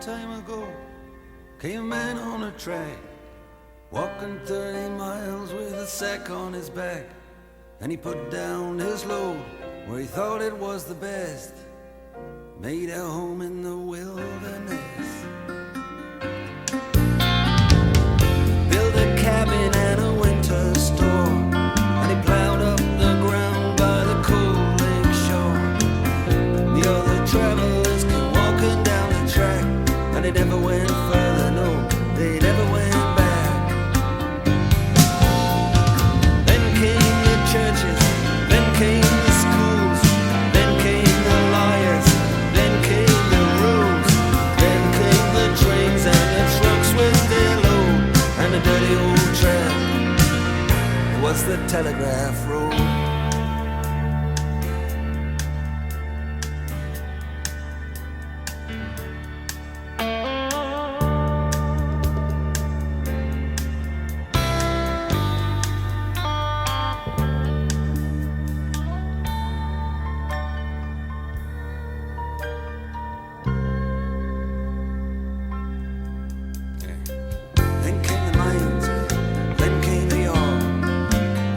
time ago came a man on a track, walking 30 miles with a sack on his back. And he put down his load where he thought it was the best, made a home in the wilderness. Built a cabin and a winter store, and he plowed up the ground by the cold lake shore. The other travelers came walking down the track, and they never went further, no, they never went back. Then came the churches, then came the schools, then came the lawyers, then came the rules, then came the trains and the trucks with their load, and the dirty old tram. It was the telegraph road. Then came the mines, then came the yard,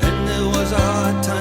then there was a hard time.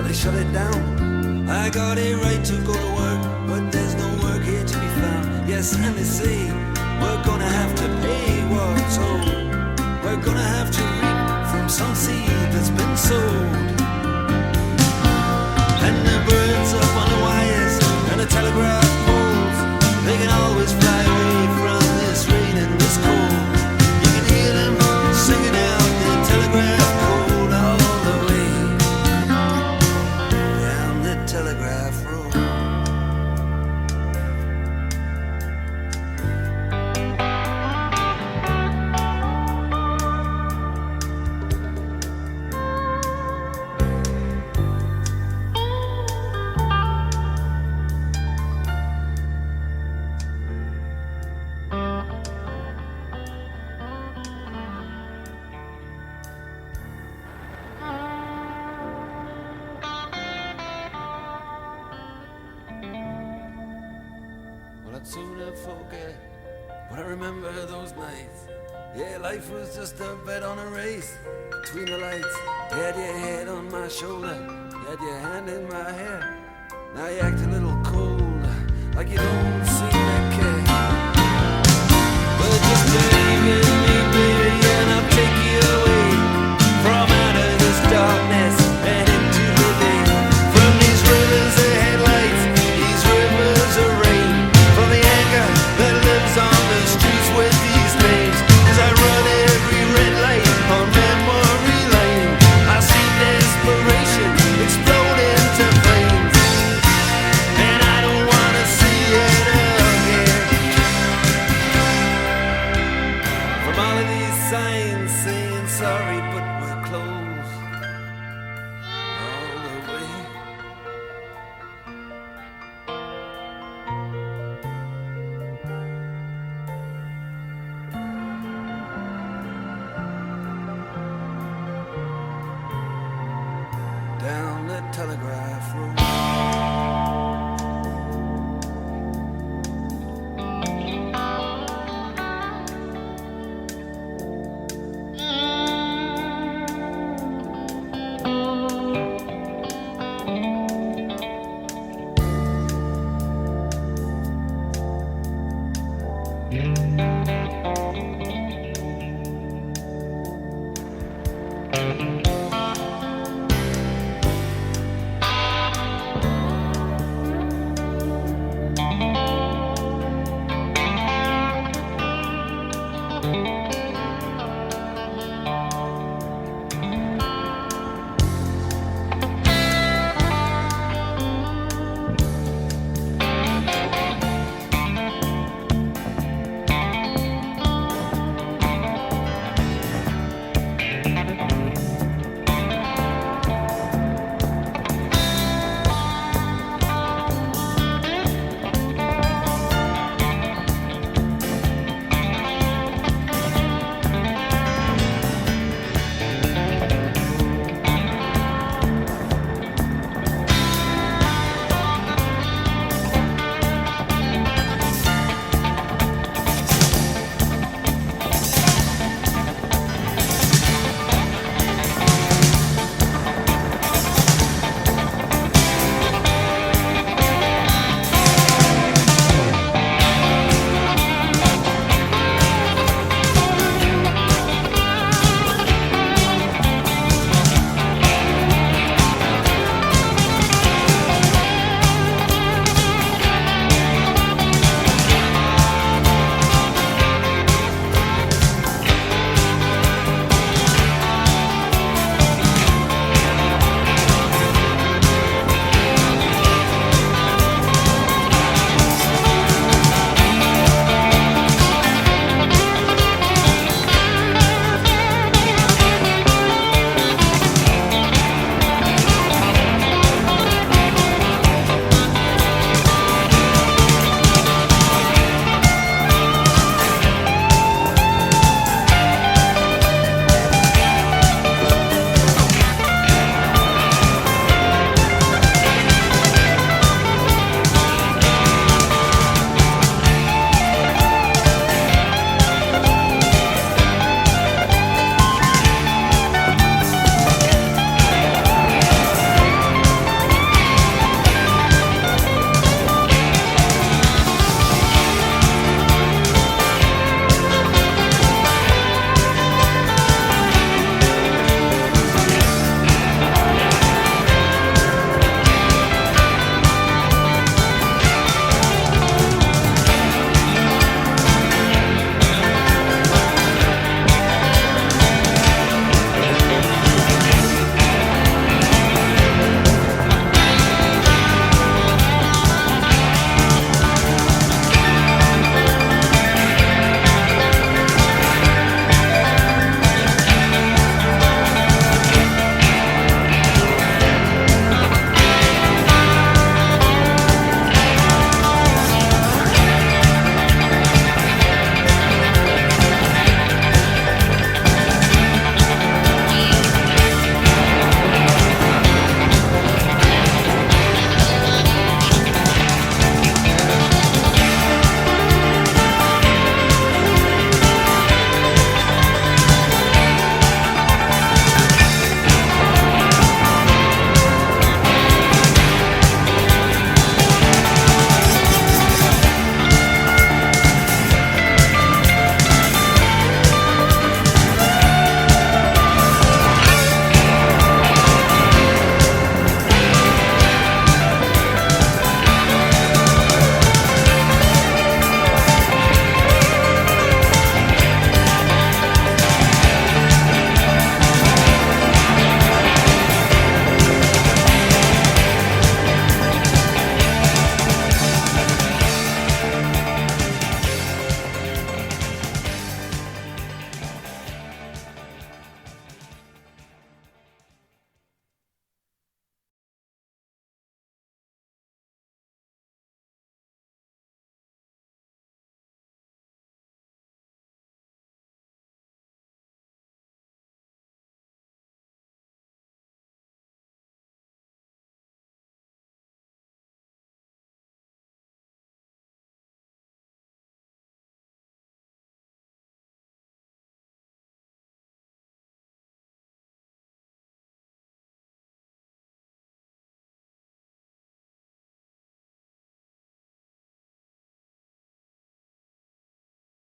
but they shut it down. I got a right to go to work, but there's no work here to be found. Yes, and they say we're gonna have to pay what's owed. We're gonna have to reap from some seed that's been sowed. And the birds up on the wires and the telegraph poles, they can always fly away from this rain and this cold. You can hear them singing out the telegraph code all the way down the telegraph road. I'd sooner forget, but I remember those nights. Yeah, life was just a bet on a race between the lights. You had your head on my shoulder, you had your hand in my hair. Now you act a little cold, like you don't seem to care. But just believe in me, baby, and I'll take you away from out of this darkness and into the day. From these rivers of headlights, these rivers of rain, from the anger that lives on the streets with these names. As I run every red light on memory lane, I see desperation explode into flames, and I don't wanna see it again. From all of these signs saying sorry, but we're closed all the way. Down the telegraph road.